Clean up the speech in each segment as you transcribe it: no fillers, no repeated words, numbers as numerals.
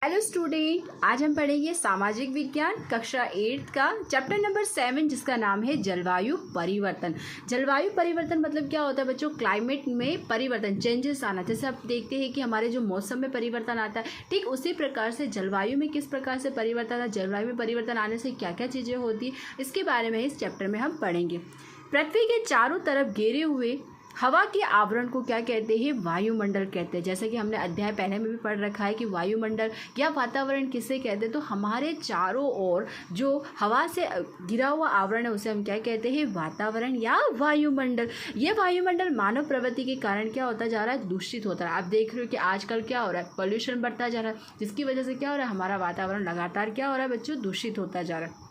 Hello student, आज हम पढ़ेंगे सामाजिक विज्ञान कक्षा 8 का चैप्टर नंबर 7 जिसका नाम है जलवायु परिवर्तन। जलवायु परिवर्तन मतलब क्या होता है बच्चों? क्लाइमेट में परिवर्तन, चेंजेस आना। जैसे आप देखते हैं कि हमारे जो मौसम में परिवर्तन आता है, ठीक उसी प्रकार से जलवायु में किस प्रकार से परिवर्तन आता है, जलवायु में परिवर्तन आने से क्या क्या चीज़ें होती है, इसके बारे में इस चैप्टर में हम पढ़ेंगे। पृथ्वी के चारों तरफ घेरे हुए हवा के आवरण को क्या कहते हैं? वायुमंडल कहते हैं। जैसे कि हमने अध्याय पहले में भी पढ़ रखा है कि वायुमंडल या वातावरण किसे कहते हैं, तो हमारे चारों ओर जो हवा से घिरा हुआ आवरण है उसे हम क्या कहते हैं? वातावरण या वायुमंडल। ये वायुमंडल मानव प्रवृत्ति के कारण क्या होता जा रहा है? दूषित होता है। आप देख रहे हो कि आजकल क्या हो रहा है? पोल्यूशन बढ़ता जा रहा है, जिसकी वजह से क्या हो रहा है? हमारा वातावरण लगातार क्या हो रहा है बच्चों? दूषित होता जा रहा है।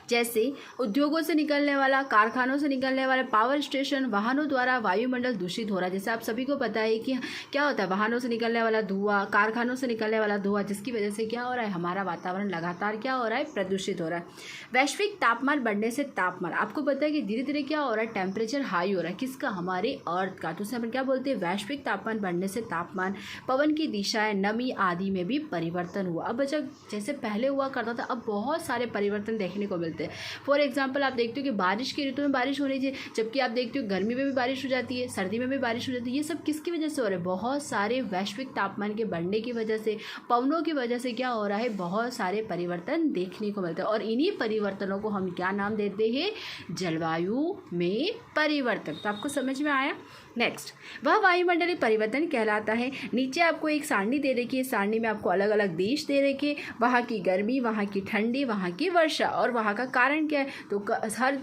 जैसे उद्योगों से निकलने वाला, कारखानों से निकलने वाले पावर स्टेशन, वाहनों द्वारा वायुमंडल दूषित हो रहा है। जैसे आप सभी को पता है कि क्या होता है? वाहनों से निकलने वाला धुआं, कारखानों से निकलने वाला धुआं, जिसकी वजह से क्या हो रहा है? हमारा वातावरण लगातार क्या हो रहा है? प्रदूषित हो रहा है। वैश्विक तापमान बढ़ने से तापमान, आपको पता है कि धीरे धीरे क्या हो रहा है? टेम्परेचर हाई हो रहा है। किसका? हमारे अर्थ का। तो उसे हम क्या बोलते हैं? वैश्विक तापमान बढ़ने से तापमान, पवन की दिशाएं, नमी आदि में भी परिवर्तन हुआ। अब बच्चा जैसे पहले हुआ करता था, अब बहुत सारे परिवर्तन देखने को मिलते हैं। फॉर एग्जाम्पल आप देखते हो कि बारिश की ऋतु में बारिश होनी चाहिए, जबकि आप देखते हो गर्मी में भी बारिश हो जाती है, सर्दी में भी बारिश हो जाती है। ये सब किसकी वजह से हो रहा है? बहुत सारे वैश्विक तापमान के बढ़ने की वजह से, पवनों की वजह से क्या हो रहा है? बहुत सारे परिवर्तन देखने को मिलते हैं। और इन्हीं परिवर्तनों को हम क्या नाम देते हैं? जलवायु में परिवर्तन। तो आपको समझ में आया? नेक्स्ट, वह वायुमंडलीय परिवर्तन कहलाता है। नीचे आपको एक सारणी दे रखी है, सारणी में आपको अलग अलग देश दे रखे, वहाँ की गर्मी, वहाँ की ठंडी, वहाँ की वर्षा और वहाँ का कारण क्या है। तो हर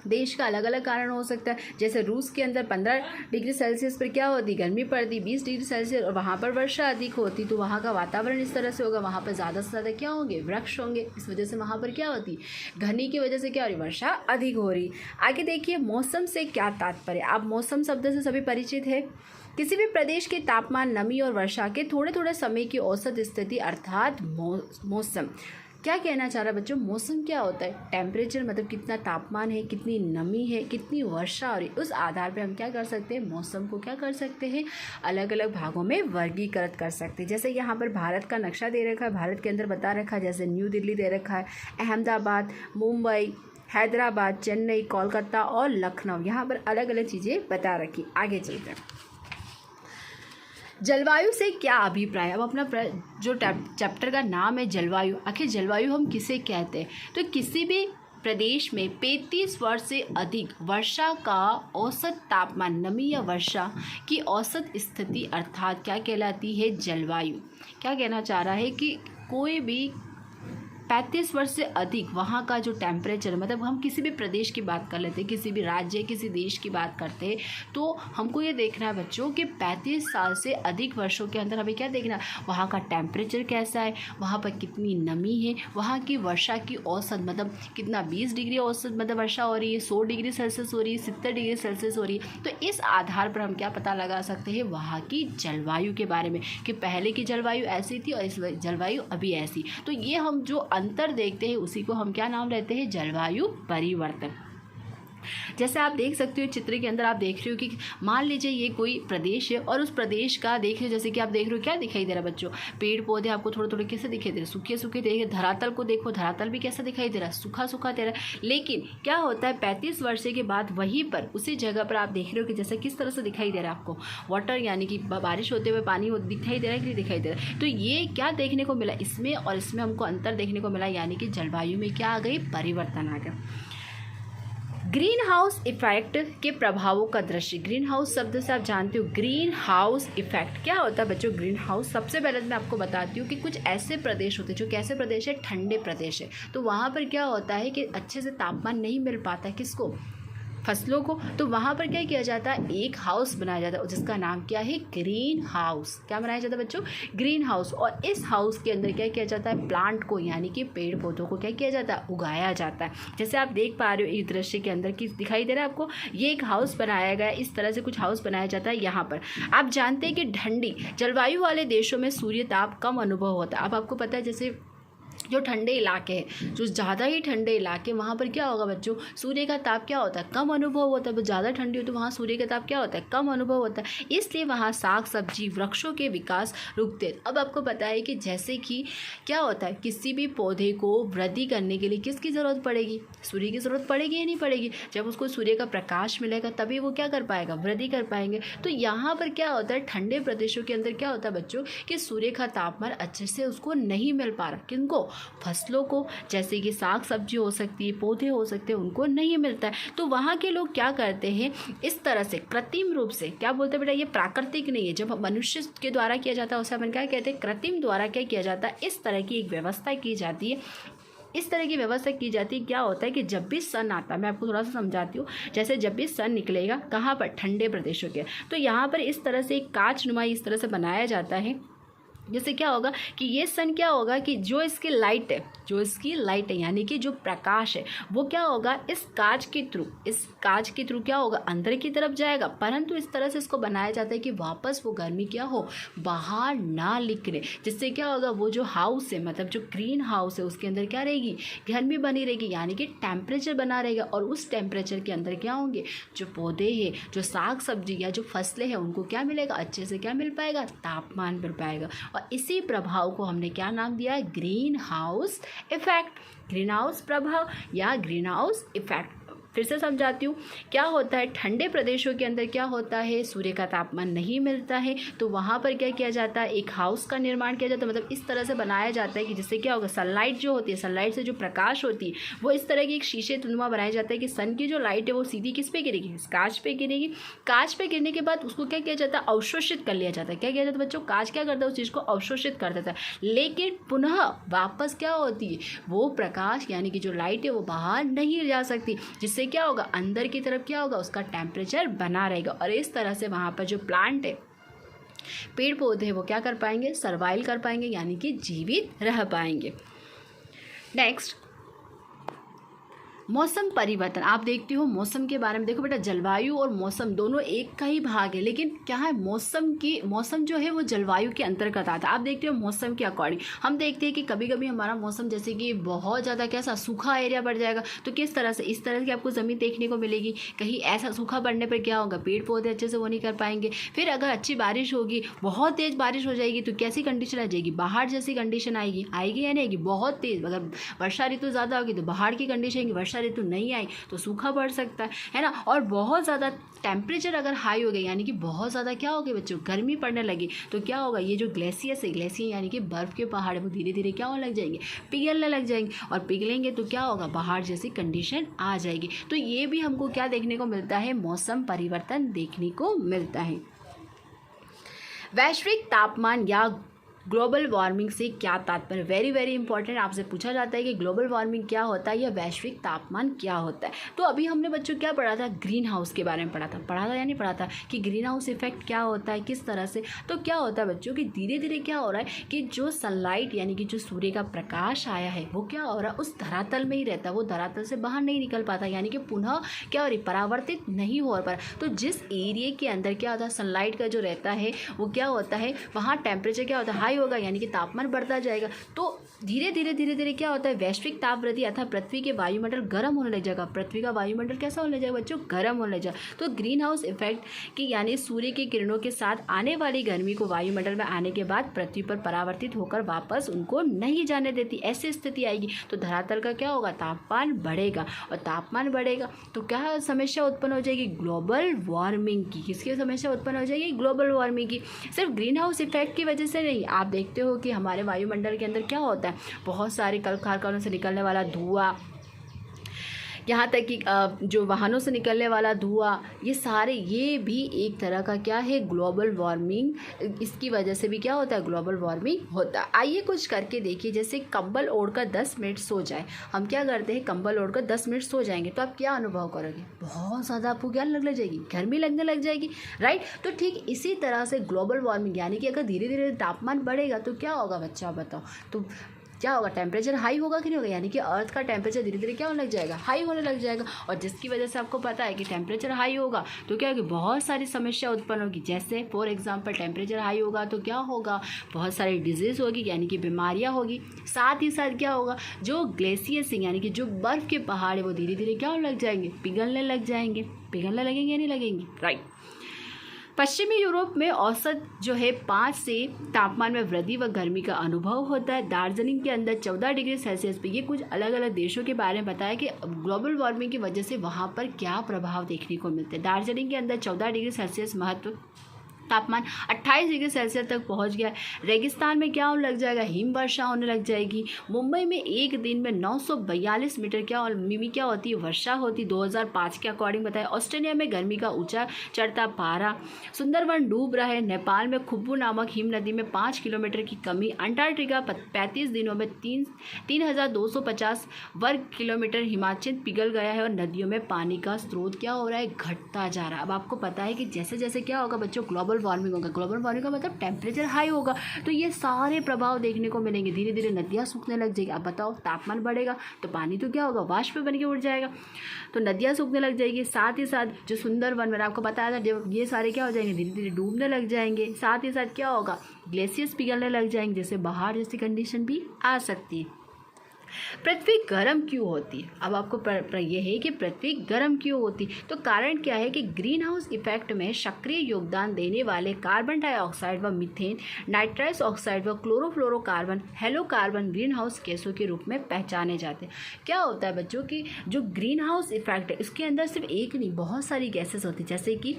देश का अलग अलग कारण हो सकता है। जैसे रूस के अंदर 15 डिग्री सेल्सियस पर क्या होती? गर्मी पड़ती, 20 डिग्री सेल्सियस, और वहाँ पर वर्षा अधिक होती, तो वहाँ का वातावरण इस तरह से होगा। वहाँ पर ज़्यादा से ज़्यादा क्या होंगे? वृक्ष होंगे। इस वजह से वहाँ पर क्या होती? घनी की वजह से क्या हो रही? वर्षा अधिक हो रही। आगे देखिए, मौसम से क्या तात्पर्य? आप मौसम शब्द से सभी परिचित है। किसी भी प्रदेश के तापमान, नमी और वर्षा के थोड़े थोड़े समय की औसत स्थिति अर्थात मौसम। क्या कहना चाह रहा है बच्चों? मौसम क्या होता है? टेम्परेचर मतलब कितना तापमान है, कितनी नमी है, कितनी वर्षा हो रही है। उस आधार पे हम क्या कर सकते हैं? मौसम को क्या कर सकते हैं? अलग अलग भागों में वर्गीकृत कर सकते हैं। जैसे यहाँ पर भारत का नक्शा दे रखा है, भारत के अंदर बता रखा है, जैसे न्यू दिल्ली दे रखा है, अहमदाबाद, मुंबई, हैदराबाद, चेन्नई, कोलकाता और लखनऊ। यहाँ पर अलग अलग चीज़ें बता रखी। आगे चलते हैं। जलवायु से क्या अभिप्राय? अब अपना जो चैप्टर का नाम है जलवायु, आखिर जलवायु हम किसे कहते हैं? तो किसी भी प्रदेश में 35 वर्ष से अधिक वर्षा का औसत तापमान, नमी या वर्षा की औसत स्थिति अर्थात क्या कहलाती है? जलवायु। क्या कहना चाह रहा है कि कोई भी 35 वर्ष से अधिक वहाँ का जो टेम्परेचर, मतलब हम किसी भी प्रदेश की बात कर लेते हैं, किसी भी राज्य, किसी देश की बात करते हैं, तो हमको ये देखना है बच्चों कि 35 साल से अधिक वर्षों के अंदर हमें क्या देखना है? वहाँ का टेम्परेचर कैसा है, वहाँ पर कितनी नमी है, वहाँ की वर्षा की औसत मतलब कितना, 20 डिग्री औसत मतलब वर्षा हो रही है, 100 डिग्री सेल्सियस हो रही है, 70 डिग्री सेल्सियस हो रही है। तो इस आधार पर हम क्या पता लगा सकते हैं? वहाँ की जलवायु के बारे में, कि पहले की जलवायु ऐसी थी और इस जलवायु अभी ऐसी। तो ये हम जो अंतर देखते हैं उसी को हम क्या नाम लेते हैं? जलवायु परिवर्तन। जैसे आप देख सकते हो चित्र के अंदर, आप देख रहे हो कि मान लीजिए ये कोई प्रदेश है और उस प्रदेश का देख रहे हो, जैसे कि आप देख रहे हो क्या दिखाई दे रहा है बच्चों? पेड़ पौधे आपको थोड़े थोड़े कैसे दिखाई दे रहे हैं? सूखे सूखे देखिए। धरातल को देखो, धरातल भी कैसा दिखाई दे रहा है? सूखा सूखा दे रहा है। लेकिन क्या होता है 35 वर्ष के बाद वहीं पर उसी जगह पर आप देख रहे हो कि जैसे किस तरह से दिखाई दे रहा है आपको? वाटर यानी कि बारिश होते हुए पानी दिखाई दे रहा है कि नहीं दिखाई दे रहा है? तो ये क्या देखने को मिला? इसमें और इसमें हमको अंतर देखने को मिला, यानी कि जलवायु में क्या आ गई? परिवर्तन आ गया। ग्रीन हाउस इफेक्ट के प्रभावों का दृश्य। ग्रीन हाउस शब्द से आप जानते हो ग्रीन हाउस इफेक्ट क्या होता है बच्चों? ग्रीन हाउस, सबसे पहले मैं आपको बताती हूँ कि कुछ ऐसे प्रदेश होते हैं जो कैसे प्रदेश है? ठंडे प्रदेश है। तो वहाँ पर क्या होता है कि अच्छे से तापमान नहीं मिल पाता है, किसको? फसलों को। तो वहाँ पर क्या किया जाता है? एक हाउस बनाया जाता है जिसका नाम क्या है? Green house. क्या बनाया जाता है बच्चों? Green house. और इस हाउस के अंदर क्या किया जाता है? प्लांट को यानी कि पेड़ पौधों को क्या किया जाता है? उगाया जाता है। जैसे आप देख पा रहे हो इस दृश्य के अंदर कि दिखाई दे रहा है आपको, ये एक हाउस बनाया गया है। इस तरह से कुछ हाउस बनाया जाता है यहाँ पर। आप जानते हैं कि ठंडी जलवायु वाले देशों में सूर्य ताप कम अनुभव होता है। अब आपको पता है जैसे जो ठंडे इलाके हैं, जो ज़्यादा ही ठंडे इलाके, वहाँ पर क्या होगा बच्चों, सूर्य का ताप क्या होता है, कम अनुभव होता है। ज़्यादा ठंडी हो तो वहाँ सूर्य का ताप क्या होता है, कम अनुभव होता है, इसलिए वहाँ साग सब्जी वृक्षों के विकास रुकते हैं। अब आपको पता है कि जैसे कि क्या होता है, किसी भी पौधे को वृद्धि करने के लिए किसकी ज़रूरत पड़ेगी, सूर्य की ज़रूरत पड़ेगी या नहीं पड़ेगी। जब उसको सूर्य का प्रकाश मिलेगा तभी वो क्या कर पाएगा, वृद्धि कर पाएंगे। तो यहाँ पर क्या होता है, ठंडे प्रदेशों के अंदर क्या होता है बच्चों कि सूर्य का तापमान अच्छे से उसको नहीं मिल पा रहा। किनको, फसलों को, जैसे कि साग सब्जी हो सकती है, पौधे हो सकते हैं, उनको नहीं मिलता है। तो वहाँ के लोग क्या करते हैं, इस तरह से कृत्रिम रूप से, क्या बोलते हैं बेटा, ये प्राकृतिक नहीं है, जब मनुष्य के द्वारा किया जाता है उसे अपन क्या कहते हैं, कृत्रिम द्वारा क्या किया जाता है, इस तरह की एक व्यवस्था की जाती है। इस तरह की व्यवस्था की जाती है। क्या होता है कि जब भी सन आता है, मैं आपको थोड़ा सा समझाती हूँ, जैसे जब भी सन निकलेगा कहाँ पर, ठंडे प्रदेशों के, तो यहाँ पर इस तरह से एक कांच नुमा इस तरह से बनाया जाता है। जैसे क्या होगा कि ये सन क्या होगा कि जो इसकी लाइट है, यानी कि जो प्रकाश है वो क्या होगा, इस कांच के थ्रू क्या होगा, अंदर की तरफ जाएगा। परंतु इस तरह से इसको बनाया जाता है कि वापस वो गर्मी क्या हो, बाहर ना निकले, जिससे क्या होगा, वो जो हाउस है, मतलब जो ग्रीन हाउस है, उसके अंदर क्या रहेगी, गर्मी बनी रहेगी, यानी कि टेम्परेचर बना रहेगा। और उस टेम्परेचर के अंदर क्या होंगे, जो पौधे हैं, जो साग सब्जी या जो फसलें हैं, उनको क्या मिलेगा, अच्छे से क्या मिल पाएगा, तापमान मिल पाएगा। और इसी प्रभाव को हमने क्या नाम दिया है, green house effect, green house प्रभाव या ग्रीन हाउस इफेक्ट। फिर से समझाती हूँ, क्या होता है, ठंडे प्रदेशों के अंदर क्या होता है, सूर्य का तापमान नहीं मिलता है, तो वहाँ पर क्या किया जाता है, एक हाउस का निर्माण किया जाता है। मतलब इस तरह से बनाया जाता है कि जिससे क्या होगा, सनलाइट जो होती है, सनलाइट से जो प्रकाश होती है वो इस तरह की एक शीशे नुमा बनाया जाता है कि सन की जो लाइट है वो सीधी किस पे गिरेगी, कांच पे गिरेगी। कांच पे गिरने के बाद उसको क्या किया जाता है, अवशोषित कर लिया जाता है। क्या किया जाता है बच्चों, कांच क्या करता है, उस चीज़ को अवशोषित कर देता है, लेकिन पुनः वापस क्या होती है, वो प्रकाश यानी कि जो लाइट है वो बाहर नहीं जा सकती, जिससे क्या होगा, अंदर की तरफ क्या होगा, उसका टेम्परेचर बना रहेगा। और इस तरह से वहाँ पर जो प्लांट है, पेड़ पौधे, वो क्या कर पाएंगे, सर्वाइव कर पाएंगे, यानी कि जीवित रह पाएंगे। नेक्स्ट, मौसम परिवर्तन। आप देखते हो मौसम के बारे में, देखो बेटा, जलवायु और मौसम दोनों एक का ही भाग है, लेकिन क्या है, मौसम जो है वो जलवायु के अंतर्गत आता है। आप देखते हो मौसम के अकॉर्डिंग हम देखते हैं कि कभी कभी हमारा मौसम जैसे कि बहुत ज़्यादा कैसा सूखा एरिया बढ़ जाएगा, तो किस तरह से, इस तरह की आपको ज़मीन देखने को मिलेगी। कहीं ऐसा सूखा पड़ने पर क्या होगा, पेड़ पौधे अच्छे से वो नहीं कर पाएंगे। फिर अगर अच्छी बारिश होगी, बहुत तेज़ बारिश हो जाएगी, तो कैसी कंडीशन आ जाएगी, बाढ़ जैसी कंडीशन आएगी या नहीं आएगी, बहुत तेज़। अगर वर्षा ऋतु ज़्यादा होगी तो बाढ़ की कंडीशन आएगी, वर्षा ऋतु नहीं आई तो सूखा पड़ सकता है ना। और बहुत ज़्यादा टेम्परेचर अगर हाई हो गया, यानी कि बहुत ज़्यादा क्या हो गया बच्चों, गर्मी पड़ने लगी, तो क्या होगा, ये जो ग्लेशियर यानी कि बर्फ़ के पहाड़ है, वो धीरे धीरे क्या होने लग जाएंगे, पिघलने लग जाएंगे। और पिघलेंगे तो क्या होगा, बाहर जैसी कंडीशन आ जाएगी। तो ये भी हमको क्या देखने को मिलता है, मौसम परिवर्तन देखने को मिलता है। वैश्विक तापमान या ग्लोबल वार्मिंग से क्या तात्पर्य, वेरी वेरी इंपॉर्टेंट, आपसे पूछा जाता है कि ग्लोबल वार्मिंग क्या होता है या वैश्विक तापमान क्या होता है। तो अभी हमने बच्चों क्या पढ़ा था, ग्रीन हाउस के बारे में पढ़ा था या नहीं पढ़ा था, कि ग्रीन हाउस इफेक्ट क्या होता है, किस तरह से। तो क्या होता है बच्चों कि धीरे धीरे क्या हो रहा है कि जो सनलाइट यानी कि जो सूर्य का प्रकाश आया है वो क्या हो रहा है, उस धरातल में ही रहता है, वो धरातल से बाहर नहीं निकल पाता, यानी कि पुनः क्या हो रही, परावर्तित नहीं हो पा रहा। तो जिस एरिया के अंदर क्या होता है, सनलाइट का जो रहता है वो क्या होता है, वहाँ टेम्परेचर क्या होता है, हाई होगा, यानी कि तापमान बढ़ता जाएगा। तो धीरे धीरे क्या होता है, वैश्विक ताप वृद्धि अर्थात पृथ्वी के वायुमंडल गर्म होने लग जाएगा। पृथ्वी का वायुमंडल कैसा होने लग जाएगा बच्चों, गर्म होने लग जाएगा। तो ग्रीन हाउस इफेक्ट की यानी सूर्य की किरणों के साथ आने वाली गर्मी को वायुमंडल में आने के बाद पृथ्वी पर परावर्तित होकर वापस उनको नहीं जाने देती, ऐसी स्थिति आएगी। तो धरातल का क्या होगा, तापमान बढ़ेगा, और तापमान बढ़ेगा तो क्या समस्या उत्पन्न हो जाएगी, ग्लोबल वार्मिंग की। किसकी समस्या उत्पन्न हो जाएगी, ग्लोबल वार्मिंग की। सिर्फ ग्रीन हाउस इफेक्ट की वजह से नहीं, आप देखते हो कि हमारे वायुमंडल के अंदर क्या होता है, बहुत सारे कल कारखानों से निकलने वाला धुआं, यहाँ तक कि जो वाहनों से निकलने वाला धुआं, ये भी एक तरह का क्या है, ग्लोबल वार्मिंग। इसकी वजह से भी क्या होता है, ग्लोबल वार्मिंग होता है। आइए कुछ करके देखिए, जैसे कंबल ओढ़कर 10 मिनट सो जाए। हम क्या करते हैं, कंबल ओढ़कर 10 मिनट सो जाएंगे तो आप क्या अनुभव करोगे, बहुत ज़्यादा आपको क्या लगने लग जाएगी, गर्मी लगने लग जाएगी, राइट। तो ठीक इसी तरह से ग्लोबल वार्मिंग यानी कि अगर धीरे धीरे तापमान बढ़ेगा तो क्या होगा बच्चा, बताओ। तो क्या होगा, टेम्परेचर हाई होगा कि नहीं होगा, यानी कि अर्थ का टेम्परेचर धीरे धीरे क्या होने लग जाएगा, हाई होने लग जाएगा। और जिसकी वजह से आपको पता है कि टेम्परेचर हाई होगा तो क्या होगी, बहुत सारी समस्या उत्पन्न होगी। जैसे फॉर एग्जांपल टेम्परेचर हाई होगा तो क्या होगा, बहुत सारी डिजीज़ होगी यानी कि बीमारियाँ होगी। साथ ही साथ क्या होगा, जो ग्लेशियर्सिंग यानी कि जो बर्फ़ के पहाड़ है वो धीरे धीरे क्या होने लग जाएंगे, पिघलने लग जाएंगे। पिघलने लगेंगे या नहीं लगेंगे, राइट। पश्चिमी यूरोप में औसत जो है 5 से तापमान में वृद्धि व गर्मी का अनुभव होता है। दार्जिलिंग के अंदर 14 डिग्री सेल्सियस पे, ये कुछ अलग अलग देशों के बारे में बताया कि ग्लोबल वार्मिंग की वजह से वहाँ पर क्या प्रभाव देखने को मिलते हैं। दार्जिलिंग के अंदर 14 डिग्री सेल्सियस महत्व तापमान 28 डिग्री सेल्सियस तक पहुंच गया। रेगिस्तान में क्या होने लग जाएगा, हिम वर्षा होने लग जाएगी। मुंबई में एक दिन में 942 मीटर मिमी क्या होती है, वर्षा होती, 2005 के अकॉर्डिंग बताया। ऑस्ट्रेलिया में गर्मी का ऊंचा चढ़ता पारा। सुंदरवन डूब रहा है। नेपाल में खुब्बू नामक हिम नदी में 5 किलोमीटर की कमी। अंटार्कटिका 35 दिनों में 3250 वर्ग किलोमीटर हिमाचल पिघल गया है और नदियों में पानी का स्रोत क्या हो रहा है, घटता जा रहा है। अब आपको पता है कि जैसे जैसे क्या होगा बच्चों, ग्लोबल वार्मिंग होगा। ग्लोबल वार्मिंग का मतलब टेम्परेचर हाई होगा, तो ये सारे प्रभाव देखने को मिलेंगे। धीरे धीरे नदियाँ सूखने लग जाएगी। अब बताओ, तापमान बढ़ेगा तो पानी तो क्या होगा, वाष्प बन के उड़ जाएगा, तो नदियाँ सूखने लग जाएगी। साथ ही साथ जो सुंदरवन मैंने आपको बताया था, जब ये सारे क्या हो जाएंगे, धीरे धीरे डूबने लग जाएंगे। साथ ही साथ क्या होगा, ग्लेशियर्स पिघलने लग जाएंगे, जैसे बाहर जैसी कंडीशन भी आ सकती है। पृथ्वी गर्म क्यों होती है, अब आपको ये है कि पृथ्वी गर्म क्यों होती, तो कारण क्या है कि ग्रीन हाउस इफेक्ट में सक्रिय योगदान देने वाले कार्बन डाइऑक्साइड व मीथेन, नाइट्रस ऑक्साइड व क्लोरोफ्लोरोकार्बन, हेलोकार्बन ग्रीन हाउस गैसों के रूप में पहचाने जाते हैं। क्या होता है बच्चों की जो ग्रीन हाउस इफेक्ट है, इसके अंदर सिर्फ एक नहीं बहुत सारी गैसेस होती है, जैसे कि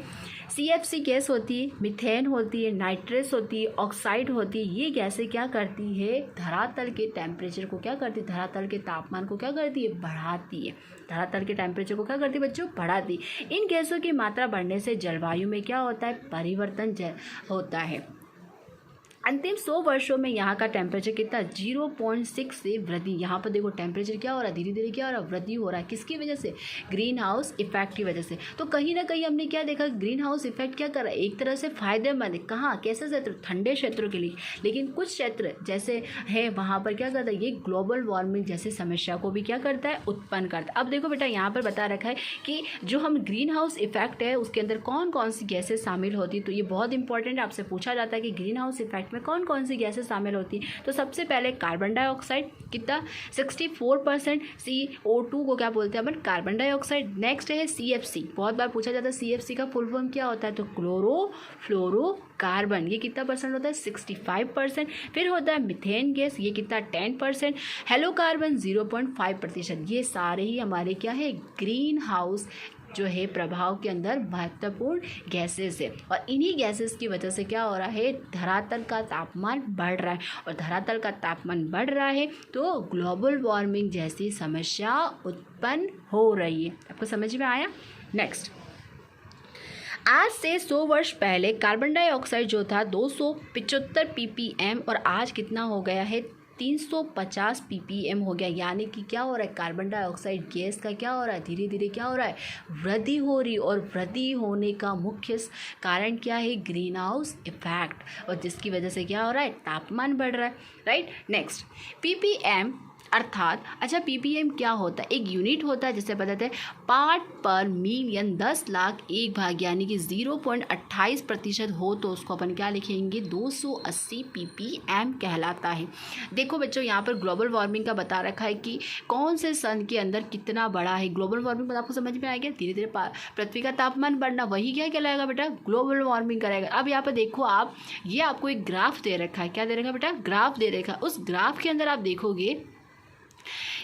CFC गैस होती है, मीथेन होती है, नाइट्रस होती है, ऑक्साइड होती है। ये गैसें क्या करती है, धरातल के टेम्परेचर को क्या करती है, धरातल के तापमान को क्या करती है, बढ़ाती है। धरातल के टेम्परेचर को क्या करती है बच्चों, बढ़ाती। इन गैसों की मात्रा बढ़ने से जलवायु में क्या होता है, परिवर्तन होता है। अंतिम 100 वर्षों में यहाँ का टेम्परेचर कितना, 0.6 से वृद्धि। यहाँ पर देखो टेम्परेचर क्या हो रहा है, धीरे धीरे क्या हो रहा है, वृद्धि हो रहा है। किसकी वजह से, ग्रीन हाउस इफेक्ट की वजह से। तो कहीं ना कहीं हमने क्या देखा, ग्रीन हाउस इफेक्ट क्या कर रहा है, एक तरह से फायदेमंद है। कहाँ, कैसे क्षेत्र, ठंडे क्षेत्रों के लिए, लेकिन कुछ क्षेत्र जैसे है वहाँ पर क्या करता है, ये ग्लोबल वार्मिंग जैसी समस्या को भी क्या करता है, उत्पन्न करता है। अब देखो बेटा, यहाँ पर बता रखा है कि जो हम ग्रीन हाउस इफेक्ट है उसके अंदर कौन कौन सी गैसें शामिल होती है। तो ये बहुत इंपॉर्टेंट, आपसे पूछा जाता है कि ग्रीन हाउस इफेक्ट में कौन कौन सी गैसें शामिल होती हैं। तो सबसे पहले कार्बन डाइऑक्साइड कितना, 64%। CO2 को क्या बोलते हैं अपन, कार्बन डाइऑक्साइड। नेक्स्ट है CFC, बहुत बार पूछा जाता है CFC का फुल फॉर्म क्या होता है, तो क्लोरोफ्लोरोकार्बन, ये कितना परसेंट होता है, 65%। फिर होता है मीथेन गैस, ये कितना, 10%। हेलोकार्बन 0.5%। ये सारे ही हमारे क्या है, ग्रीन हाउस जो है प्रभाव के अंदर महत्वपूर्ण गैसेस है। और इन्हीं गैसेस की वजह से क्या हो रहा है, धरातल का तापमान बढ़ रहा है। और धरातल का तापमान बढ़ रहा है तो ग्लोबल वार्मिंग जैसी समस्या उत्पन्न हो रही है। आपको समझ में आया। नेक्स्ट, आज से 100 वर्ष पहले कार्बन डाइऑक्साइड जो था 275 ppm और आज कितना हो गया है, 350 ppm हो गया। यानी कि क्या हो रहा है, कार्बन डाइऑक्साइड गैस का क्या हो रहा है, धीरे धीरे क्या हो रहा है, वृद्धि हो रही। और वृद्धि होने का मुख्य कारण क्या है, ग्रीन हाउस इफेक्ट, और जिसकी वजह से क्या हो रहा है, तापमान बढ़ रहा है, राइट। नेक्स्ट, ppm अर्थात, अच्छा ppm क्या होता है, एक यूनिट होता है जिसे बताते हैं पार्ट पर मिलियन, 10 लाख एक भाग, यानी कि 0.28% हो तो उसको अपन क्या लिखेंगे, 280 ppm कहलाता है। देखो बच्चों, यहाँ पर ग्लोबल वार्मिंग का बता रखा है कि कौन से सन के अंदर कितना बड़ा है। ग्लोबल वार्मिंग पर आपको समझ में आएगा, धीरे धीरे पृथ्वी का तापमान बढ़ना, वही क्या कहलाएगा बेटा, ग्लोबल वार्मिंग करेगा। अब यहाँ पर देखो आप, ये आपको एक ग्राफ दे रखा है, क्या दे रखा है बेटा, ग्राफ दे रखा है। उस ग्राफ के अंदर आप देखोगे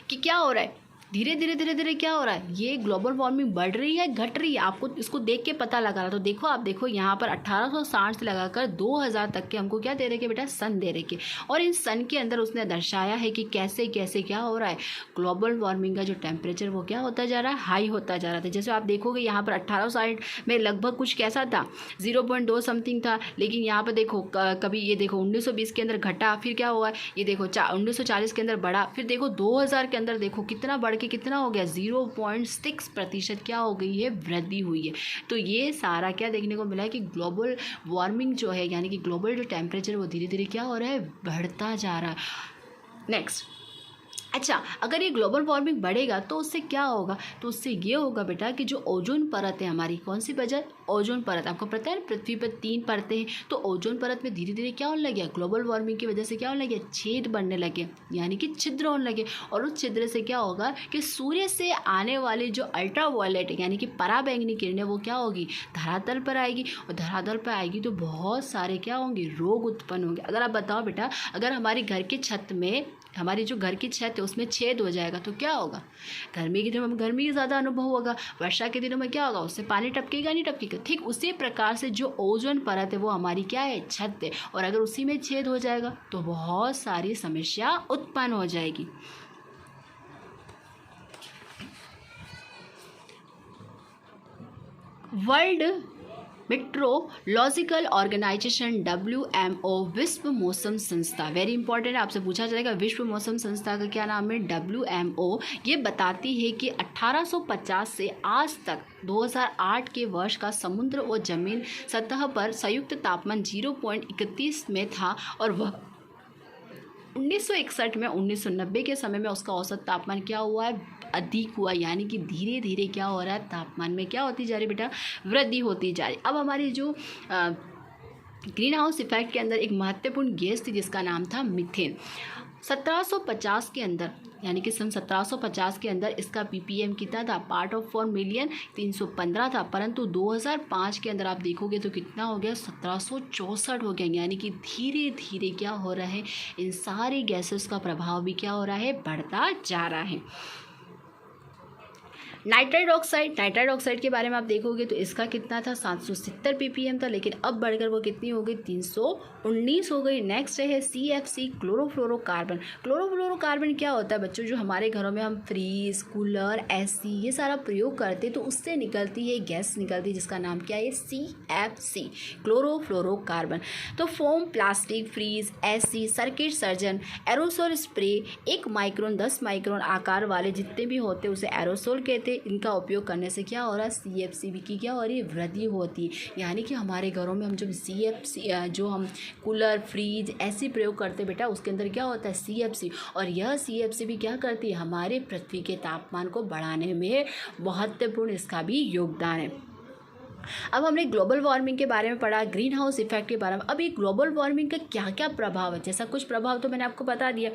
कि क्या हो रहा है, धीरे धीरे धीरे धीरे क्या हो रहा है, ये ग्लोबल वार्मिंग बढ़ रही है, घट रही है, आपको इसको देख के पता लगा रहा। तो देखो आप देखो यहाँ पर 1860 से लगाकर 2000 तक के हमको क्या दे रखे बेटा, सन दे रखे। और इन सन के अंदर उसने दर्शाया है कि कैसे कैसे क्या हो रहा है, ग्लोबल वार्मिंग का जो टेम्परेचर वो क्या होता जा रहा है, हाई होता जा रहा था। जैसे आप देखोगे यहाँ पर 1860 में लगभग कुछ कैसा था, 0.2 समथिंग था, लेकिन यहाँ पर देखो कभी ये देखो 1920 के अंदर घटा, फिर क्या हुआ, ये देखो 1940 के अंदर बढ़ा, फिर देखो 2000 के अंदर देखो कितना बढ़ के कितना हो गया, 0.6% क्या हो गई है, वृद्धि हुई है। तो ये सारा क्या देखने को मिला है कि ग्लोबल वार्मिंग जो है, यानी कि ग्लोबल जो टेम्परेचर वो धीरे धीरे क्या हो रहा है, बढ़ता जा रहा है। नेक्स्ट, अच्छा, अगर ये ग्लोबल वार्मिंग बढ़ेगा तो उससे क्या होगा? तो उससे ये होगा बेटा कि जो ओजोन परत है हमारी, कौन सी वजह? ओजोन परत। आपको पता है पृथ्वी पर 3 परतें हैं, तो ओजोन परत में धीरे धीरे क्या होने लगे? ग्लोबल वार्मिंग की वजह से क्या होने लगे? छेद बनने लगे, यानी कि छिद्र होने लगे। और उस छिद्र से क्या होगा कि सूर्य से आने वाली जो अल्ट्रा वायलेट यानी कि पराबैंगनी किरणें वो क्या होगी? धरातल पर आएगी, और धरातल पर आएगी तो बहुत सारे क्या होंगे? रोग उत्पन्न होंगे। अगर आप बताओ बेटा, अगर हमारी घर की छत में, हमारी जो घर की छत है उसमें छेद हो जाएगा तो क्या होगा? गर्मी के दिनों में गर्मी का ज़्यादा अनुभव होगा, वर्षा के दिनों में क्या होगा? उससे पानी टपकेगा नहीं टपकेगा। ठीक उसी प्रकार से जो ओजोन परत है वो हमारी क्या है? छत है, और अगर उसी में छेद हो जाएगा तो बहुत सारी समस्या उत्पन्न हो जाएगी। वर्ल्ड मेट्रोलॉजिकल ऑर्गेनाइजेशन WMO, विश्व मौसम संस्था, वेरी इंपॉर्टेंट है, आपसे पूछा जाएगा विश्व मौसम संस्था का क्या नाम है? WMO। ये बताती है कि 1850 से आज तक 2008 के वर्ष का समुद्र और जमीन सतह पर संयुक्त तापमान 0.31 में था, और वह 1961 में 1990 के समय में उसका औसत तापमान क्या हुआ है? अधिक हुआ, यानी कि धीरे धीरे क्या हो रहा है? तापमान में क्या होती जा रही बेटा? वृद्धि होती जा रही। अब हमारी जो ग्रीन हाउस इफेक्ट के अंदर एक महत्वपूर्ण गैस थी जिसका नाम था मीथेन। 1750 के अंदर, यानी कि सन 1750 के अंदर इसका ppm कितना था? पार्ट ऑफ 4 मिलियन 315 था, परंतु 2005 के अंदर आप देखोगे तो कितना हो गया? 1764 हो गया। यानी कि धीरे धीरे क्या हो रहा है? इन सारी गैसेस का प्रभाव भी क्या हो रहा है? बढ़ता जा रहा है। नाइट्राइड ऑक्साइड के बारे में आप देखोगे तो इसका कितना था? 770 ppm था, लेकिन अब बढ़कर वो कितनी हो गई? 319 हो गई। नेक्स्ट है CFC, क्लोरोफ्लोरोकार्बन। क्लोरोफ्लोरोकार्बन क्या होता है बच्चों? जो हमारे घरों में हम फ्रीज, कूलर, AC ये सारा प्रयोग करते हैं तो उससे निकलती है गैस निकलती है जिसका नाम क्या है? CFC, chlorofluorocarbon. तो foam, plastic, fridge, AC, circuit surgeon, aerosol spray, 1 micron 10 micron आकार वाले जितने भी होते हैं उसे एरोसोल कहते हैं। इनका उपयोग करने से क्या हो रहा है? CFC की क्या हो रही है? वृद्धि होती है। यानी कि हमारे घरों में हम जब CFC जो हम कूलर, फ्रीज ऐसे प्रयोग करते हैं बेटा, उसके अंदर क्या होता है? CFC, और यह CFC भी क्या करती है? हमारे पृथ्वी के तापमान को बढ़ाने में महत्वपूर्ण इसका भी योगदान है। अब हमने ग्लोबल वार्मिंग के बारे में पढ़ा, ग्रीन हाउस इफेक्ट के बारे में। अब ये ग्लोबल वार्मिंग का क्या क्या प्रभाव है? जैसा कुछ प्रभाव तो मैंने आपको बता दिया।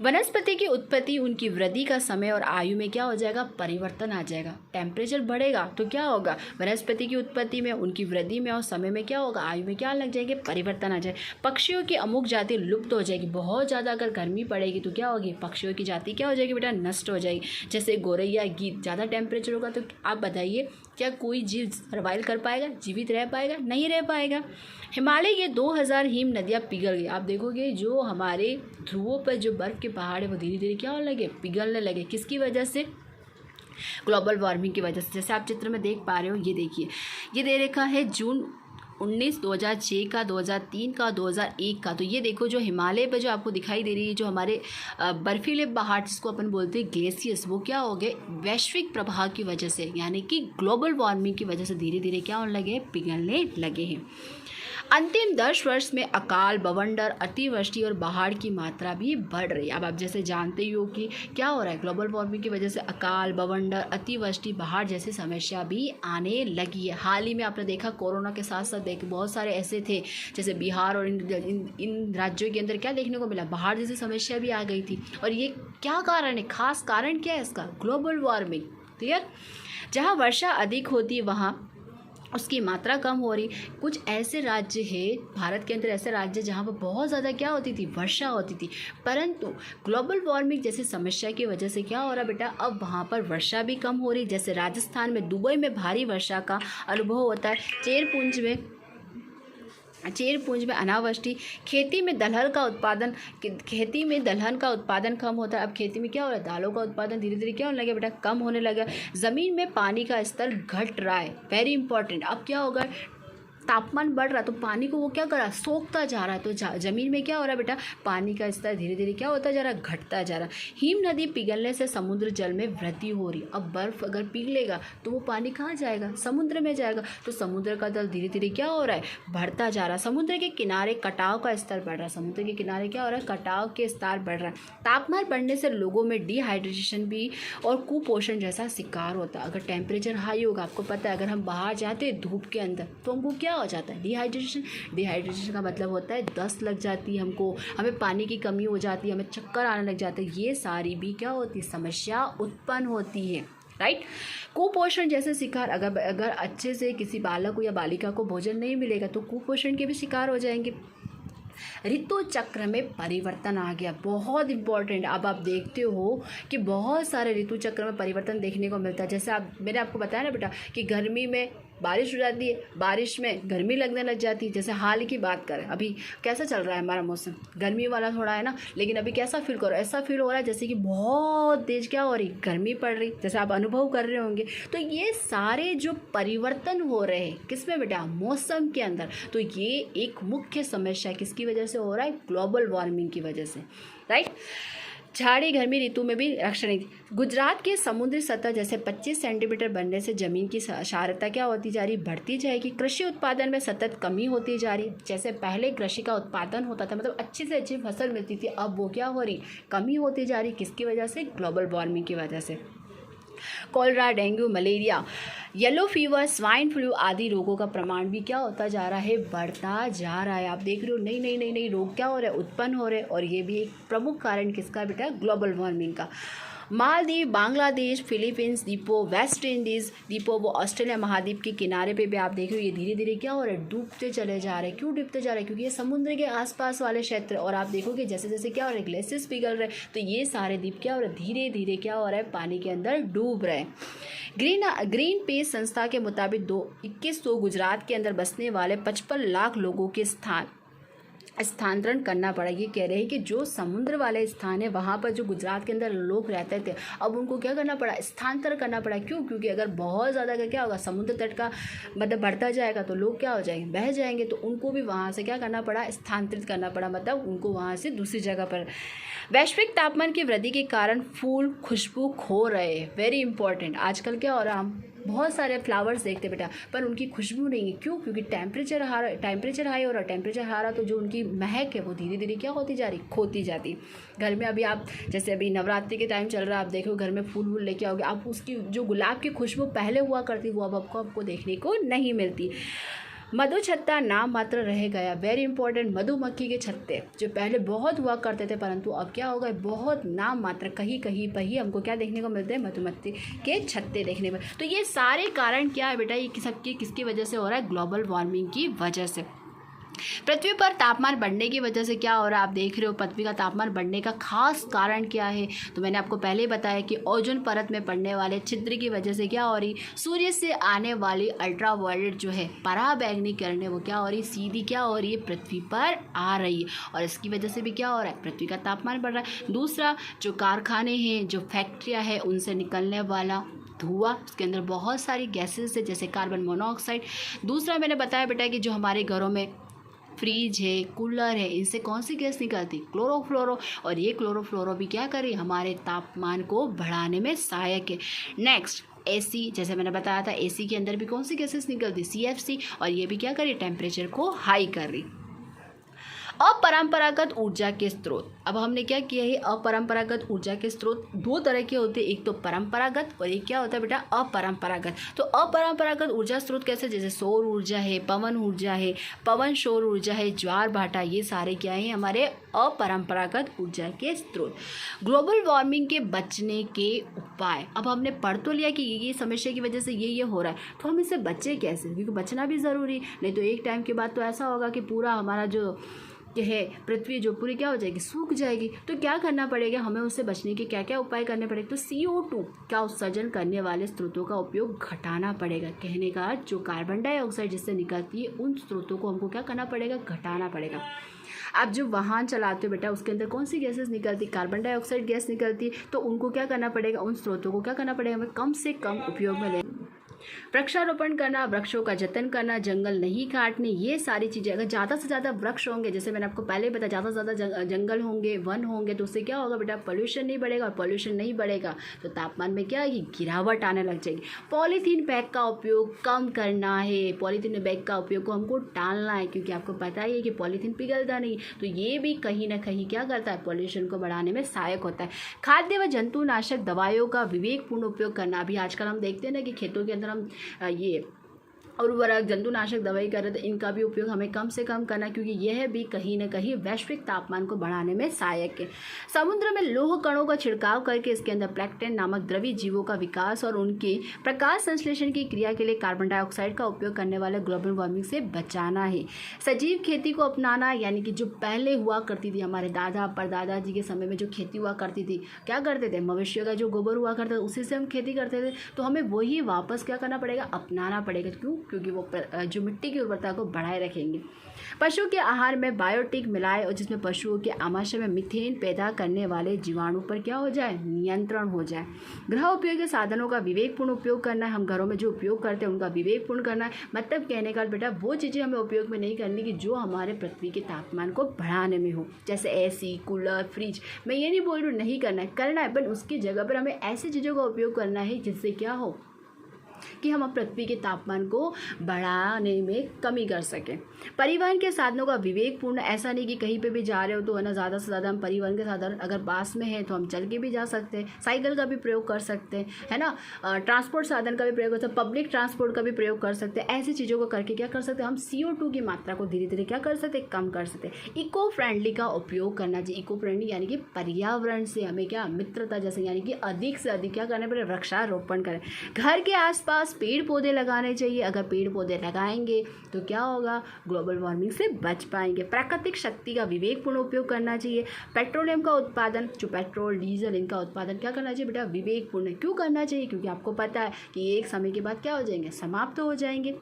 वनस्पति की उत्पत्ति, उनकी वृद्धि का समय और आयु में क्या हो जाएगा? परिवर्तन आ जाएगा। टेम्परेचर बढ़ेगा तो क्या होगा? वनस्पति की उत्पत्ति में, उनकी वृद्धि में और समय में क्या होगा? आयु में क्या लग जाएंगे? परिवर्तन आ जाए। पक्षियों की अमुक जाति लुप्त हो जाएगी। बहुत ज़्यादा अगर गर्मी पड़ेगी तो क्या होगी? पक्षियों की जाति क्या हो जाएगी बेटा? नष्ट हो जाएगी। जैसे गोरैया, गीत। ज़्यादा टेम्परेचर होगा तो आप बताइए क्या कोई जीव सर्वाइव कर पाएगा? जीवित रह पाएगा? नहीं रह पाएगा। हिमालय के 2000 हिम नदियाँ पिघल गई। आप देखोगे जो हमारे ध्रुवों पर जो बर्फ़ के पहाड़ है वो धीरे धीरे क्या होने लगे? पिघलने लगे। किसकी वजह से? ग्लोबल वार्मिंग की वजह से। जैसे आप चित्र में देख पा रहे हो, ये देखिए, ये दे रखा है जून 19, 2006 का, 2003 का, 2001 का। तो ये देखो जो हिमालय पे जो आपको दिखाई दे रही है, जो हमारे बर्फीले पहाड़ जिसको अपन बोलते हैं ग्लेशियर्स, वो क्या हो गए? वैश्विक प्रभाव की वजह से, यानी कि ग्लोबल वार्मिंग की वजह से धीरे धीरे क्या होने लगे? पिघलने लगे हैं। अंतिम 10 वर्ष में अकाल, बवंडर, अतिवृष्टि और बाढ़ की मात्रा भी बढ़ रही है। अब आप जैसे जानते ही हो कि क्या हो रहा है? ग्लोबल वार्मिंग की वजह से अकाल, बवंडर, अतिवृष्टि, बाढ़ जैसी समस्या भी आने लगी है। हाल ही में आपने देखा कोरोना के साथ साथ बहुत सारे ऐसे थे जैसे बिहार और इन राज्यों के अंदर क्या देखने को मिला? बाढ़ जैसी समस्या भी आ गई थी। और ये क्या कारण है? खास कारण क्या है इसका? Global warming. क्लियर? जहाँ वर्षा अधिक होती है वहाँ उसकी मात्रा कम हो रही। कुछ ऐसे राज्य है भारत के अंदर, ऐसे राज्य जहाँ पर बहुत ज़्यादा क्या होती थी? वर्षा होती थी, परंतु ग्लोबल वार्मिंग जैसी समस्या की वजह से क्या हो रहा है बेटा? अब वहाँ पर वर्षा भी कम हो रही। जैसे राजस्थान में, दुबई में भारी वर्षा का अनुभव होता है। चेरपुंज में अनावृष्टि। खेती में दलहन का उत्पादन कम होता है। अब खेती में क्या हो रहा है? दालों का उत्पादन धीरे धीरे क्या होने लगा बेटा? कम होने लगा। ज़मीन में पानी का स्तर घट रहा है। Very important. अब क्या होगा? तापमान बढ़ रहा है तो पानी को वो क्या कर रहा है, सोखता जा रहा है। तो ज़मीन में क्या हो रहा है बेटा, पानी का स्तर धीरे धीरे क्या होता जा रहा है, घटता जा रहा है। हिम नदी पिघलने से समुद्र जल में वृद्धि हो रही। अब बर्फ़ अगर पिघलेगा तो वो पानी कहाँ जाएगा, समुद्र में जाएगा। तो समुद्र का जल धीरे धीरे क्या हो रहा है, बढ़ता जा रहा है। समुद्र के किनारे कटाव का स्तर बढ़ रहा है। समुद्र के किनारे क्या हो रहा है, कटाव के स्तर बढ़ रहा है। तापमान बढ़ने से लोगों में डिहाइड्रेशन भी और कुपोषण जैसा शिकार होता है। अगर टेम्परेचर हाई होगा, आपको पता है अगर हम बाहर जाते हैं धूप के अंदर तो हमको क्या हो जाता है, डिहाइड्रेशन का मतलब होता है दस्त लग जाती है हमको, हमें पानी की कमी हो जाती है, हमें चक्कर आने लग जाते हैं। ये सारी भी क्या होती है, समस्या उत्पन्न होती है, राइट। कुपोषण जैसे शिकार, अगर अच्छे से किसी बालक को या बालिका को भोजन नहीं मिलेगा तो कुपोषण के भी शिकार हो जाएंगे। ऋतु चक्र में परिवर्तन आ गया, बहुत इंपॉर्टेंट। अब आप देखते हो कि बहुत सारे ऋतु चक्र में परिवर्तन देखने को मिलता है। जैसे मैंने आपको बताया ना बेटा कि गर्मी में बारिश हो जाती है, बारिश में गर्मी लगने लग जाती है। जैसे हाल की बात करें, अभी कैसा चल रहा है हमारा मौसम, गर्मी वाला थोड़ा है ना, लेकिन अभी कैसा फील करो, ऐसा फील हो रहा है जैसे कि बहुत तेज क्या हो रही, गर्मी पड़ रही, जैसे आप अनुभव कर रहे होंगे। तो ये सारे जो परिवर्तन हो रहे हैं किसमें बेटा, मौसम के अंदर, तो ये एक मुख्य समस्या किसकी वजह से हो रहा है, ग्लोबल वार्मिंग की वजह से, राइट। झाड़ी गर्मी ऋतु में भी रक्षण नहीं। गुजरात के समुद्री सतह जैसे 25 सेंटीमीटर बनने से ज़मीन की क्षारता क्या होती जा रही, बढ़ती जाएगी। कृषि उत्पादन में सतत कमी होती जा रही। जैसे पहले कृषि का उत्पादन होता था, मतलब अच्छी से अच्छी फसल मिलती थी, अब वो क्या हो रही, कमी होती जा रही। किसकी वजह से, ग्लोबल वार्मिंग की वजह से। Cholera, dengue, malaria, yellow fever, swine flu आदि रोगों का प्रमाण भी क्या होता जा रहा है, बढ़ता जा रहा है। आप देख रहे हो नई रोग क्या हो रहे हैं, उत्पन्न हो रहे हैं। और ये भी एक प्रमुख कारण किसका बेटा, ग्लोबल वार्मिंग का। मालदीव, बांग्लादेश, फिलीपींस द्वीपों, वेस्ट इंडीज़ द्वीपों, वो ऑस्ट्रेलिया महाद्वीप के किनारे पे भी आप देख रहे हो ये धीरे धीरे क्या हो रहा है, डूबते चले जा रहे हैं। क्यों डूबते जा रहे हैं, क्योंकि ये समुद्र के आसपास वाले क्षेत्र। और आप देखोगे जैसे जैसे क्या हो रहा है, ग्लेशियर्स पिघल रहे हैं, तो ये सारे द्वीप क्या हो रहे हैं, धीरे धीरे क्या हो रहा है, पानी के अंदर डूब रहे हैं। ग्रीन पीस संस्था के मुताबिक 2100 गुजरात के अंदर बसने वाले 55 लाख लोगों के स्थानांतरण करना पड़ा। ये कह रहे हैं कि जो समुद्र वाले स्थान है वहाँ पर जो गुजरात के अंदर लोग रहते थे, अब उनको क्या करना पड़ा, स्थानांतरण करना पड़ा। क्यों, क्योंकि अगर बहुत ज़्यादा क्या होगा, समुद्र तट का मतलब बढ़ता जाएगा तो लोग क्या हो जाएंगे, बह जाएंगे। तो उनको भी वहाँ से क्या करना पड़ा, स्थानांतरित करना पड़ा, मतलब उनको वहाँ से दूसरी जगह पर। वैश्विक तापमान की वृद्धि के कारण फूल खुशबू खो रहे हैं। Very important. आजकल क्या हो रहा है, हम बहुत सारे फ्लावर्स देखते बेटा, पर उनकी खुशबू नहीं है। क्यों, क्योंकि टेम्परेचर हाई हो रहा है। टेम्परेचर हाई तो जो उनकी महक है वो धीरे धीरे क्या होती जा रही, खोती जाती। घर में अभी आप जैसे अभी नवरात्रि के टाइम चल रहा है, आप देखो घर में फूल वूल लेके आओगे, आप उसकी जो गुलाब की खुशबू पहले हुआ करती वो अब आपको देखने को नहीं मिलती। मधु छत्ता नाम मात्र रह गया। Very important. मधुमक्खी के छत्ते जो पहले बहुत हुआ करते थे, परंतु अब क्या हो गए, बहुत नाम मात्र, कहीं कहीं पर ही हमको क्या देखने को मिलते हैं, मधुमक्खी के छत्ते देखने में। तो ये सारे कारण क्या है बेटा, ये सबकी किसकी वजह से हो रहा है, ग्लोबल वार्मिंग की वजह से। पृथ्वी पर तापमान बढ़ने की वजह से क्या हो रहा है, आप देख रहे हो पृथ्वी का तापमान बढ़ने का खास कारण क्या है। तो मैंने आपको पहले ही बताया कि ओजोन परत में पड़ने वाले छिद्र की वजह से क्या हो रही, सूर्य से आने वाली अल्ट्रावायलेट जो है पराबैंगनी किरणें वो क्या हो रही, सीधी क्या हो रही है, पृथ्वी पर आ रही है। और इसकी वजह से भी क्या हो रहा है, पृथ्वी का तापमान बढ़ रहा है। दूसरा, जो कारखाने हैं, जो फैक्ट्रियाँ हैं, उनसे निकलने वाला धुआं, उसके अंदर बहुत सारी गैसेस है जैसे कार्बन मोनोऑक्साइड। दूसरा मैंने बताया बेटा कि जो हमारे घरों में फ्रिज है, कूलर है, इनसे कौन सी गैस निकलती, क्लोरोफ्लोरो। और ये क्लोरोफ्लोरो भी क्या करे, हमारे तापमान को बढ़ाने में सहायक है। नेक्स्ट, एसी, जैसे मैंने बताया था एसी के अंदर भी कौन सी गैसेस निकलती, सीएफसी। और ये भी क्या करे, टेम्परेचर को हाई कर रही। अपरंपरागत ऊर्जा के स्रोत। अब हमने क्या किया है, अपरंपरागत ऊर्जा के स्रोत दो तरह के होते हैं, एक तो परंपरागत और एक क्या होता है बेटा, अपरंपरागत। तो अपरंपरागत ऊर्जा स्रोत कैसे, जैसे सौर ऊर्जा है, पवन ऊर्जा है, पवन सौर ऊर्जा है, ज्वार भाटा, ये सारे क्या हैं, हमारे अपरंपरागत ऊर्जा के स्रोत। ग्लोबल वार्मिंग के बचने के उपाय। अब हमने पढ़ तो लिया कि ये समस्या की वजह से ये हो रहा है, तो हम इससे बचे कैसे, क्योंकि बचना भी ज़रूरी, नहीं तो एक टाइम के बाद तो ऐसा होगा कि पूरा हमारा जो है पृथ्वी जो पूरी क्या हो जाएगी, सूख जाएगी। तो क्या करना पड़ेगा हमें, उससे बचने के क्या क्या उपाय करने पड़ेंगे। तो CO2 का उत्सर्जन करने वाले स्रोतों का उपयोग घटाना पड़ेगा। कहने का जो कार्बन डाइऑक्साइड जिससे निकलती है, उन स्रोतों को हमको क्या करना पड़ेगा, घटाना पड़ेगा। आप जो वाहन चलाते हो बेटा, उसके अंदर कौन सी गैसेस निकलती, कार्बन डाइऑक्साइड गैस निकलती है, तो उनको क्या करना पड़ेगा, उन स्रोतों को क्या करना पड़ेगा, हमें कम से कम उपयोग में लें। वृक्षारोपण करना, वृक्षों का जतन करना, जंगल नहीं काटने, ये सारी चीज़ें, अगर ज़्यादा से ज़्यादा वृक्ष होंगे, जैसे मैंने आपको पहले बताया, ज़्यादा से ज़्यादा जंगल होंगे, वन होंगे, तो उससे क्या होगा बेटा, पोल्यूशन नहीं बढ़ेगा, और पोल्यूशन नहीं बढ़ेगा तो तापमान में क्या आएगी, गिरावट आने लग जाएगी। पॉलीथीन बैग का उपयोग कम करना है, पॉलीथीन बैग का उपयोग को हमको टालना है, क्योंकि आपको पता ही है कि पॉलीथीन पिघलता नहीं, तो ये भी कहीं ना कहीं क्या करता है, पॉल्यूशन को बढ़ाने में सहायक होता है। खाद्य व जंतुनाशक दवाइयों का विवेकपूर्ण उपयोग करना, अभी आजकल हम देखते हैं ना कि खेतों के अंदर हम ये उर्वरक, जंतुनाशक दवाई कर रहे थे, इनका भी उपयोग हमें कम से कम करना, क्योंकि यह भी कहीं न कहीं वैश्विक तापमान को बढ़ाने में सहायक है। समुद्र में लौह कणों का छिड़काव करके इसके अंदर प्लैंकटन नामक द्रवी जीवों का विकास और उनके प्रकाश संश्लेषण की क्रिया के लिए कार्बन डाइऑक्साइड का उपयोग करने वाले ग्लोबल वार्मिंग से बचाना है। सजीव खेती को अपनाना, यानी कि जो पहले हुआ करती थी, हमारे दादा परदादा जी के समय में जो खेती हुआ करती थी, क्या करते थे, मवेशियों का जो गोबर हुआ करता था उसी से हम खेती करते थे, तो हमें वही वापस क्या करना पड़ेगा, अपनाना पड़ेगा। क्यों? क्योंकि वो जो मिट्टी की उर्वरता को बढ़ाए रखेंगे। पशु के आहार में बायोटिक मिलाए, और जिसमें पशुओं के आमाशय में मीथेन पैदा करने वाले जीवाणु पर क्या हो जाए, नियंत्रण हो जाए। गृह उपयोगी साधनों का विवेकपूर्ण उपयोग करना है, हम घरों में जो उपयोग करते हैं उनका विवेकपूर्ण करना है। मतलब कहने का बेटा वो चीज़ें हमें उपयोग में नहीं करनी कि जो हमारे पृथ्वी के तापमान को बढ़ाने में हो, जैसे एसी, कूलर, फ्रिज। मैं ये नहीं बोल रही हूँ नहीं करना है, पर उसकी जगह पर हमें ऐसी चीज़ों का उपयोग करना है जिससे क्या हो कि हम पृथ्वी के तापमान को बढ़ाने में कमी कर सकें। परिवहन के साधनों का विवेकपूर्ण, ऐसा नहीं कि कहीं पे भी जा रहे हो तो है ना, ज़्यादा से ज़्यादा हम परिवहन के साधन अगर पास में है तो हम चल के भी जा सकते हैं, साइकिल का भी प्रयोग कर सकते हैं, है ना, ट्रांसपोर्ट साधन का भी प्रयोग कर सकते हैं, पब्लिक ट्रांसपोर्ट का भी प्रयोग कर सकते हैं। ऐसी चीज़ों को करके क्या कर सकते हैं, हम CO2 की मात्रा को धीरे धीरे क्या कर सकते हैं, कम कर सकते हैं। इको फ्रेंडली का उपयोग करना चाहिए। इको फ्रेंडली यानी कि पर्यावरण से हमें क्या मित्रता, जैसे यानी कि अधिक से अधिक क्या करना पड़ेगा, वृक्षारोपण करें। घर के आसपास पेड़ पौधे लगाने चाहिए। अगर पेड़ पौधे लगाएंगे तो क्या होगा, ग्लोबल वार्मिंग से बच पाएंगे। प्राकृतिक शक्ति का विवेकपूर्ण उपयोग करना चाहिए। पेट्रोलियम का उत्पादन, जो पेट्रोल डीजल, इनका उत्पादन क्या करना चाहिए बेटा, विवेकपूर्ण। क्यों करना चाहिए, क्योंकि आपको पता है कि एक समय के बाद क्या हो जाएंगे, समाप्त हो जाएंगे।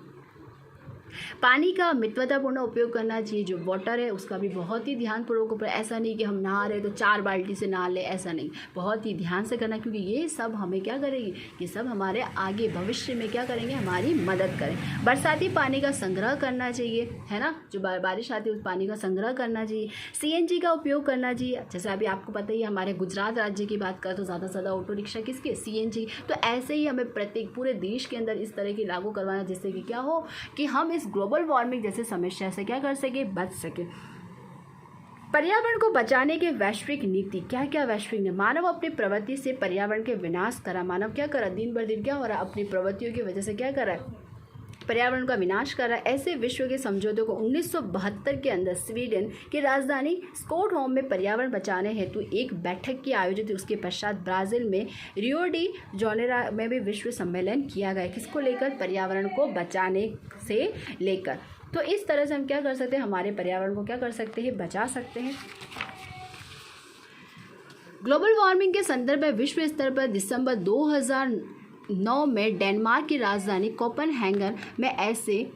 पानी का मितव्यतापूर्ण उपयोग करना चाहिए। जो वाटर है उसका भी बहुत ही ध्यानपूर्वक उपयोग, ऐसा नहीं कि हम नहा रहे तो 4 बाल्टी से नहा ले, ऐसा नहीं, बहुत ही ध्यान से करना, क्योंकि ये सब हमें क्या करेगी, ये सब हमारे आगे भविष्य में क्या करेंगे, हमारी मदद करें। बरसाती पानी का संग्रह करना चाहिए, है ना, जो बारिश आती है उस पानी का संग्रह करना चाहिए। CNG का उपयोग करना चाहिए। जैसे अभी आपको पता ही है, हमारे गुजरात राज्य की बात करें तो ज़्यादा से ज़्यादा ऑटो रिक्शा किसके, CNG। तो ऐसे ही हमें प्रत्येक पूरे देश के अंदर इस तरह की लागू करवाना, जिससे कि क्या हो कि हम इस ग्लोबल वार्मिंग जैसे समस्या से क्या कर सके, बच सके। पर्यावरण को बचाने के वैश्विक नीति, क्या क्या वैश्विक नीति, मानव अपनी प्रवृत्ति से पर्यावरण के विनाश करा। मानव क्या करा, दिन ब दिन क्या हो रहा है, अपनी प्रवृत्तियों की वजह से क्या कर रहा है, पर्यावरण का विनाश कर रहा है। ऐसे विश्व के समझौते को 1972 के अंदर स्वीडन की राजधानी स्टॉकहोम में पर्यावरण बचाने हेतु एक बैठक की आयोजित हुई। उसके पश्चात ब्राजील में रियो डी जनेरो में भी विश्व सम्मेलन किया गया। किसको लेकर, पर्यावरण को बचाने से लेकर। तो इस तरह से हम क्या कर सकते हैं, हमारे पर्यावरण को क्या कर सकते हैं, बचा सकते हैं। ग्लोबल वार्मिंग के संदर्भ में विश्व स्तर पर दिसंबर 2009 में डेनमार्क की राजधानी कोपेनहेगन में ऐसे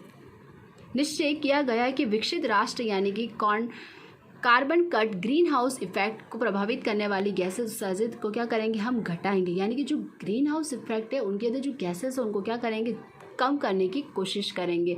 निश्चय किया गया कि विकसित राष्ट्र यानी कि carbon cut green house effect को प्रभावित करने वाली गैसेस उत्सर्जित को क्या करेंगे, हम घटाएंगे। यानी कि जो ग्रीन हाउस इफेक्ट है उनके अंदर जो गैसेस है उनको क्या करेंगे, कम करने की कोशिश करेंगे।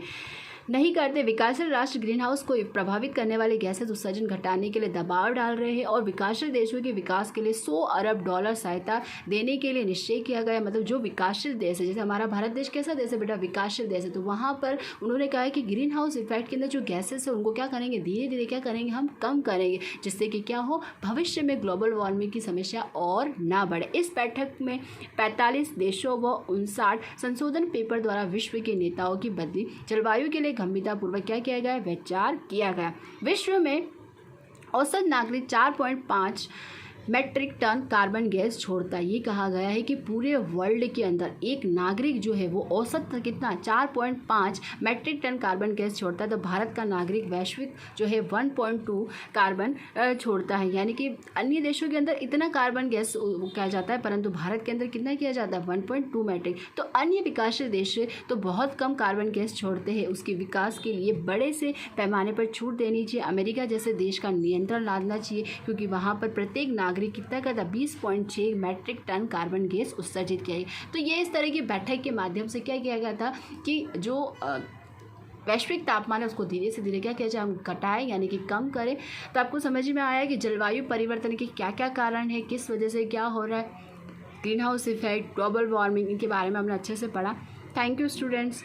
नहीं करते। विकासशील राष्ट्र ग्रीन हाउस को प्रभावित करने वाले गैसेस उत्सर्जन घटाने के लिए दबाव डाल रहे हैं और विकासशील देशों के विकास के लिए $100 अरब सहायता देने के लिए निश्चय किया गया। मतलब जो विकासशील देश है, जैसे हमारा भारत देश कैसा देश है बेटा, विकासशील देश है, तो वहाँ पर उन्होंने कहा है कि ग्रीन हाउस इफेक्ट के अंदर जो गैसेस है उनको क्या करेंगे, धीरे धीरे क्या करेंगे, हम कम करेंगे, जिससे कि क्या हो, भविष्य में ग्लोबल वार्मिंग की समस्या और ना बढ़े। इस बैठक में 45 देशों व 59 संशोधन पेपर द्वारा विश्व के नेताओं की बदली जलवायु के लिए गंभीरतापूर्वक क्या किया गया, विचार किया गया। विश्व में औसत नागरिक 4.5 मेट्रिक टन कार्बन गैस छोड़ता है। ये कहा गया है कि पूरे वर्ल्ड के अंदर एक नागरिक जो है वो औसत कितना 4.5 मेट्रिक टन कार्बन गैस छोड़ता है। तो भारत का नागरिक वैश्विक जो है 1.2 कार्बन छोड़ता है। यानी कि अन्य देशों के अंदर इतना कार्बन गैस किया जाता है, परंतु भारत के अंदर कितना किया जाता है, 1.2 मेट्रिक। तो अन्य विकासशील देश तो बहुत कम कार्बन गैस छोड़ते हैं। उसके विकास के लिए बड़े से पैमाने पर छूट देनी चाहिए। अमेरिका जैसे देश का नियंत्रण लादना चाहिए, क्योंकि वहाँ पर प्रत्येक नागरिक नागरिक कितना करता 20.6 मैट्रिक टन कार्बन गैस उत्सर्जित किया है। तो ये इस तरह की बैठक के माध्यम से क्या किया गया था कि जो वैश्विक तापमान है उसको धीरे से धीरे क्या किया जाए हम घटाएं यानी कि कम करें। तो आपको समझ में आया कि जलवायु परिवर्तन के क्या क्या कारण है, किस वजह से क्या हो रहा है, green house effect, global warming, इनके बारे में हमने अच्छे से पढ़ा। Thank you students.